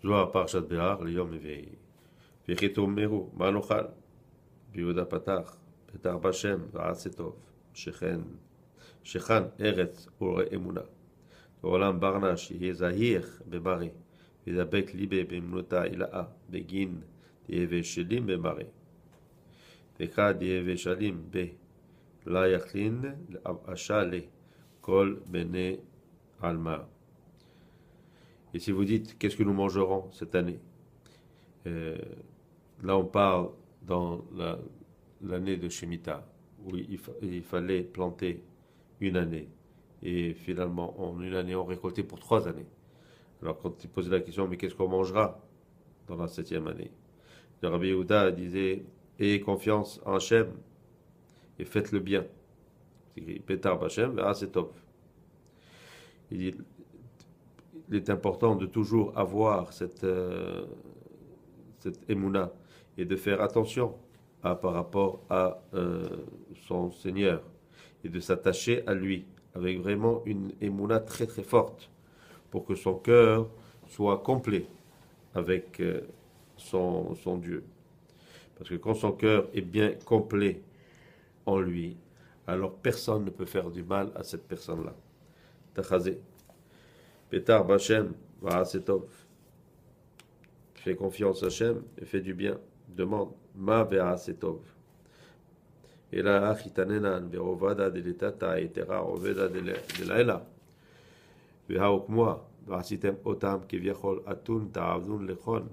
Zohar Parshat Behar, Liyom Eve'i. V'chitom Meru, Manochal, Biuda Patach, Petar Bashem, Va'asetov, Shechan Eretz Ore Emuna. Olam Barnash, Yezahir, Bemare, Vidabek Libe, Bemnota Ila'a, Begin, Dieve Shelim, Bemare. Veka Dieve Shalim, Be, La Yachlin, Ashale, Kol Bene Alma. Et si vous dites, qu'est-ce que nous mangerons cette année? Là, on parle dans l'année de Shemitah, où il fallait planter une année. Et finalement, en une année, on récoltait pour 3 années. Alors, quand il posait la question, mais qu'est-ce qu'on mangera dans la 7e année? Le Rabbi Yehuda disait, ayez confiance en Hachem et faites le bien. C'est écrit, Petar Bachem, V'asetov. Il dit, il est important de toujours avoir cette émouna et de faire attention par rapport à son Seigneur et de s'attacher à lui avec vraiment une émouna très très forte pour que son cœur soit complet avec son Dieu. Parce que quand son cœur est bien complet en lui, alors personne ne peut faire du mal à cette personne-là. Tachazé. Petar Bachem, Va'asetov. Fais confiance à Hachem et fais du bien. Demande, Ma Va'asetov. Et là, Achitanenan, Ve'ovada de l'Etata, Etera, Oveda de l'Aela. Ve'haokmoa, Va'asitem Otam, Keviachol Atun, Ta'avdun Lechon.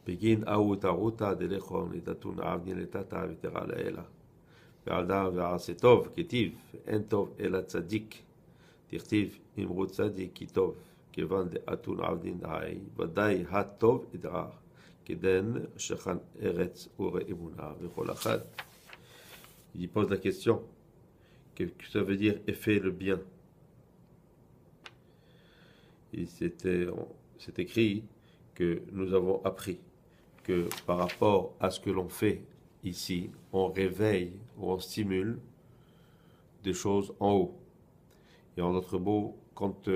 Begin Aout Aruta de Lechon, Etatun Avnin Letata, Etera l'Aela. Ve'alda Va'asetov, Ketiv, Entov Ela Tzadik. תכתיב אמרו צדיק כי טוב, כיוון דאתון עבדין דהי, ודאי הטוב ידעך, כדן שכן ארץ ורא אמונה וכל אחד. Il pose la question, qu'est-ce que ça veut dire et fait le bien? C'est écrit que nous avons appris que par rapport à ce que l'on fait ici, on réveille ou on stimule des choses en haut. Et en d'autres mots, quand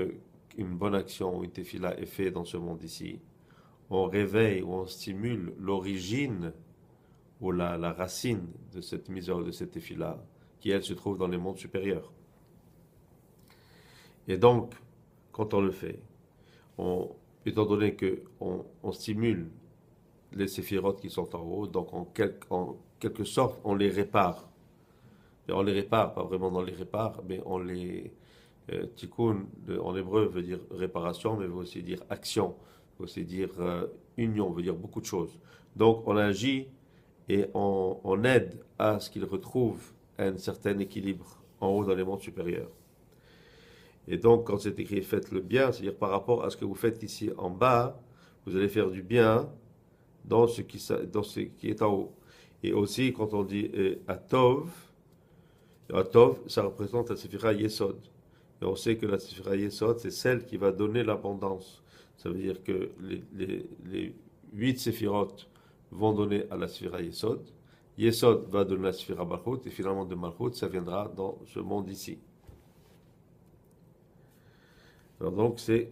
une bonne action ou une tefila est faite dans ce monde ici, on réveille ou on stimule l'origine ou la racine de cette misère, de cette tefila, qui elle se trouve dans les mondes supérieurs. Et donc, quand on le fait, étant donné qu'on stimule les séphirotes qui sont en haut, donc en quelque sorte, on les répare. Et on les répare, pas vraiment on les répare, mais on les... Tikkun en hébreu veut dire réparation, mais veut aussi dire action, veut aussi dire union, veut dire beaucoup de choses. Donc on agit et on aide à ce qu'il retrouve un certain équilibre en haut dans les mondes supérieurs. Et donc quand c'est écrit faites le bien, c'est-à-dire par rapport à ce que vous faites ici en bas, vous allez faire du bien dans ce qui est en haut. Et aussi quand on dit Atov, ça représente la Séphira Yesod. Et on sait que la Séphira Yesod, c'est celle qui va donner l'abondance. Ça veut dire que les 8 Séphirotes vont donner à la Séphira Yesod. Yesod va donner à la Séphira Malchut. Et finalement, de Malchut, ça viendra dans ce monde ici. Alors donc, c'est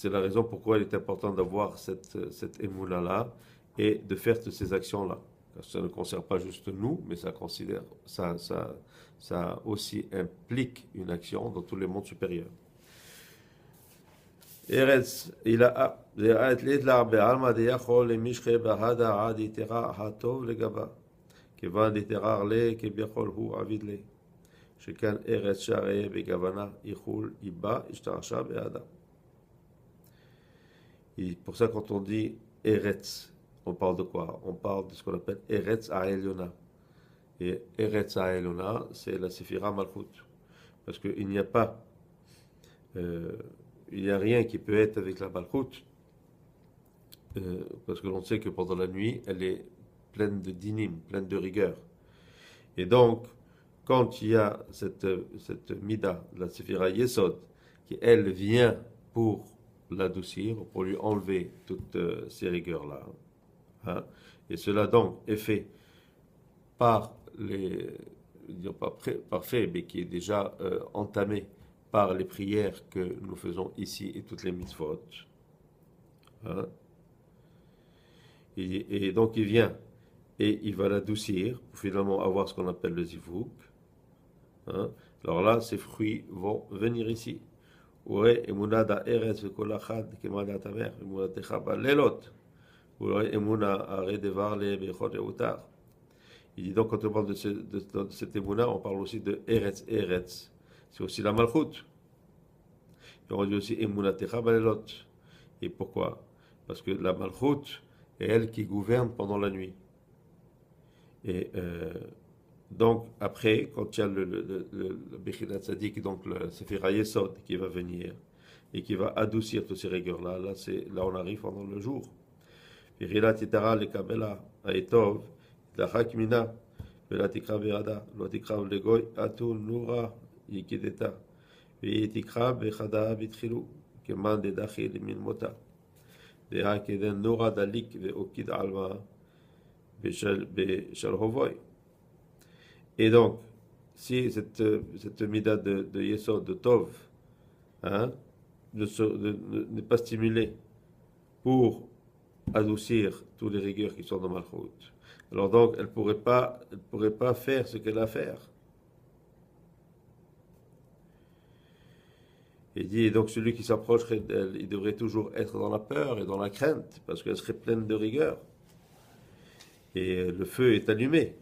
la raison pourquoi il est important d'avoir cette émoula-là et de faire toutes ces actions-là. Ça ne concerne pas juste nous, mais ça aussi implique une action dans tous les mondes supérieurs. Eretz, il a l'itlar be'alma deyachol lemishche bahada ad itera hatov legaba, kevan iterar le kebiachol hu avid le, shekan eretz sharei begavana ichul iba ishtarasha be'ada. Et pour ça, quand on dit Eretz, on parle de quoi? On parle de ce qu'on appelle Eretz Ha'elyona. Et Eretz Ha'elyona, c'est la Séphira Malchut. Parce qu'il n'y a pas, il n'y a rien qui peut être avec la Malchut. Parce que l'on sait que pendant la nuit, elle est pleine de dinim, pleine de rigueur. Et donc, quand il y a cette Mida, la Séphira Yesod, qui elle vient pour l'adoucir, pour lui enlever toutes ces rigueurs-là, hein, et cela donc est fait par pas parfait, mais qui est déjà entamé par les prières que nous faisons ici et toutes les mitzvot. Hein. Et donc il vient et il va l'adoucir pour finalement avoir ce qu'on appelle le zivouk. Hein. Alors là, ces fruits vont venir ici. Ouais, emuna da eretz v'kol achad kemada tamer, emuna techa balelot. Ouais, emuna are devar le bechot eutar. Il dit donc quand on parle de cet emuna, on parle aussi de eretz eretz. C'est aussi la malchut. Et on dit aussi emuna techa balelot. Et pourquoi? Parce que la malchut est elle qui gouverne pendant la nuit. Et donc, après, quand il y a le Bechinat Tzadik, donc le Sefer HaYesod qui va venir et qui va adoucir toutes ces rigueurs-là, là on arrive pendant le jour. Virilat Yitara le Kabela Aetov, Lachak Mina, Velatikra Verada, Lotikra Legoy, Atu Nura Yikideta, Vitikra Bechada Vitchilu, Keman de Dachil Min Mota, Deha Keden Nura Dalik Veokid Alma, Beshal Hovoy. Et donc, si cette mida de Yesod, de Tov, hein, n'est pas stimulée pour adoucir tous les rigueurs qui sont dans Malchut, alors donc elle pourrait pas faire ce qu'elle a à faire. Il dit donc celui qui s'approcherait d'elle, il devrait toujours être dans la peur et dans la crainte, parce qu'elle serait pleine de rigueur. Et le feu est allumé.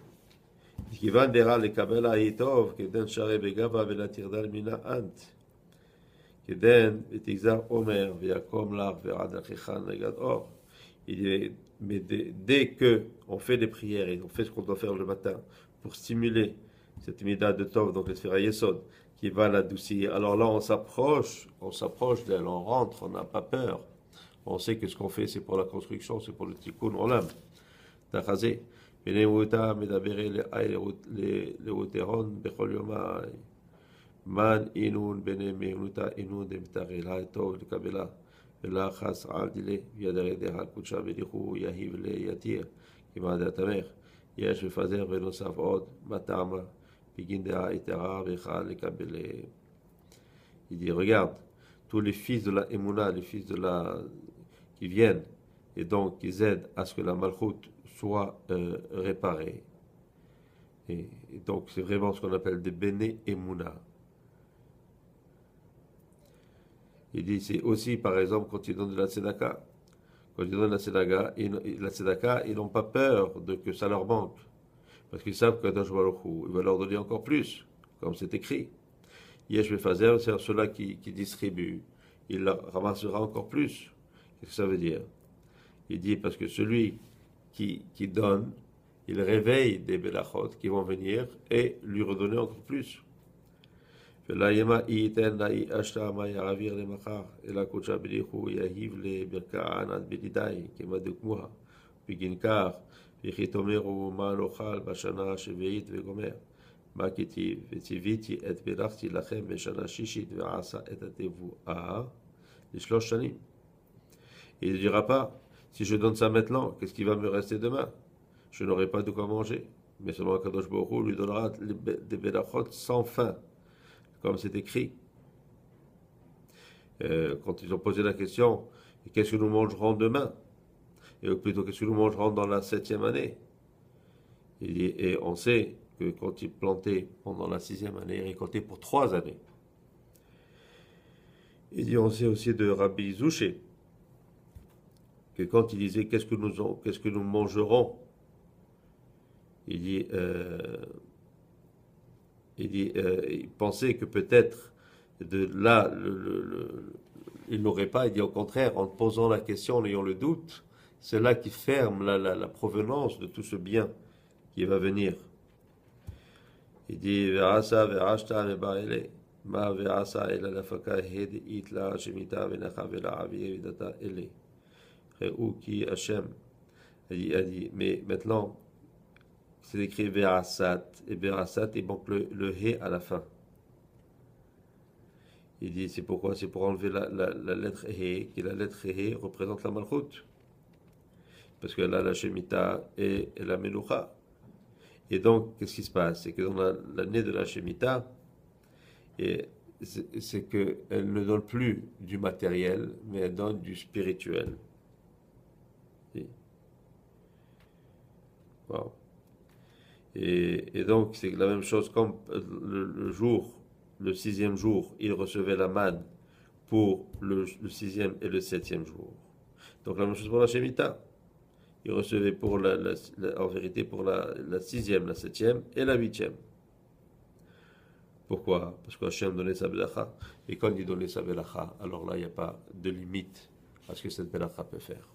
כיוון דרע לקבל האיתוב, כדן שרי בגבה ולתרדל מן האנט. כדן ותגזר עומר ויקום לך ועד אחיך נגד אור. Mais dès que on fait des prières et on fait ce qu'on doit faire le matin pour stimuler cette mida de Tov, donc l'Esphira Yesod, qui va l'adoucir, alors là on s'approche d'elle, on rentre, on n'a pas peur. On sait que ce qu'on fait c'est pour la construction, c'est pour le tikkun olam. Tachazé. בנאותה מדברי לאוטרון בכל יומי. מן אינון בני מאונותה אינון דמתרי לה טוב לקבלה ולחס על דילי וידרי דהה קודשה בדיחו יהיב ליתיר כמעט התמך. יש מפזר ונוסף עוד מטעמה בגין דעה יתרה וחל לקבל. Il dit regarde tous les fils de la Emouna, les fils de la qui viennent et donc qui aident à ce que la malchut soit réparée. Et donc c'est vraiment ce qu'on appelle des Bene Emouna. Il dit c'est aussi par exemple quand ils donnent de la tzedaka. Quand ils donnent la tzedaka, ils n'ont pas peur de que ça leur manque. Parce qu'ils savent qu'Akadosh Baruch Hu, il va leur donner encore plus, comme c'est écrit. Yesh Mefazer, c'est ceux-là qui distribuent. Il leur ramassera encore plus. Qu'est-ce que ça veut dire? Il dit parce que celui qui donne, il réveille des belachot qui vont venir et lui redonner encore plus. Et la kocha b'dichu yahiv le birka anad b'didai kemadukmuha b'ginkar v'chitomeru ma lochal b'shana sheveit v'gomer ma kitiv v'tiviti et belachti lachem b'shana shishit v'asa et atevu'a l'ishlosh shanim. Il ne dira pas si je donne ça maintenant, qu'est-ce qui va me rester demain? Je n'aurai pas de quoi manger. Mais seulement Kadosh Baruch Hu lui donnera des belachot sans fin, comme c'est écrit. Quand ils ont posé la question, qu'est-ce que nous mangerons demain? Et plutôt, qu'est-ce que nous mangerons dans la 7e année? Et on sait que quand ils plantaient pendant la 6e année, ils récoltaient pour 3 années. Il dit, on sait aussi de Rabbi Zouché, que quand il disait qu'est-ce que nous mangerons, il pensait que peut-être de là il n'aurait pas. Il dit au contraire, en posant la question, en ayant le doute, c'est là qui ferme la provenance de tout ce bien qui va venir. Il dit ve'asa ve'ashta me'barele ma ve'asa ela lafaka hed itla shemita ve'nacha ve'la'avi vidata ele. Ou qui Hachem a dit, mais maintenant c'est écrit Verasat, et Verasat est donc le He à la fin. Il dit c'est pourquoi? C'est pour enlever la lettre He, qui la lettre He représente la Malchut, parce que là la Shemitah et la Melucha. Et donc qu'est-ce qui se passe? C'est que dans l'année de la Shemitah, et c'est qu'elle ne donne plus du matériel, mais elle donne du spirituel. Et, wow. Et donc, c'est la même chose comme le jour, le sixième jour, il recevait la manne pour le sixième et le septième jour. Donc, la même chose pour la Shemitah. Il recevait pour en vérité pour la sixième, la septième et la huitième. Pourquoi? Parce qu'Hachem donnait sa belacha. Et quand il donnait sa belacha, alors là, il n'y a pas de limite à ce que cette belacha peut faire.